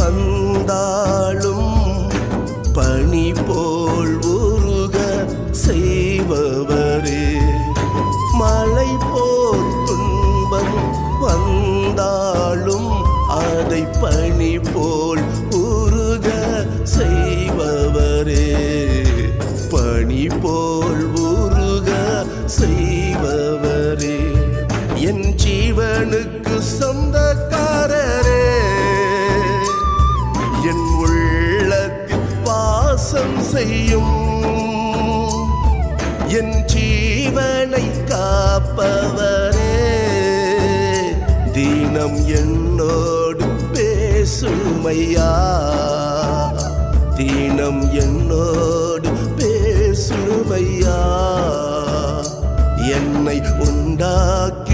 வந்தாலும் பனி போல் உருக செய்பவரே. மலை போல் துன்பம் வந்தாலும் அதை பனி போல் உருக செய்பவரே. பனி போல் உருக செய்பவரே. என் ஜீவனுக்கு சொந்தக்காரரே, என் உள்ளத்தில் வாசம் செய்யும். என் ஜீவனை காப்பவரே, தினம் என்னோடு பேசுமையா. தினம் என்னோடு பேசுமையா. என்னை உண்டாக்கி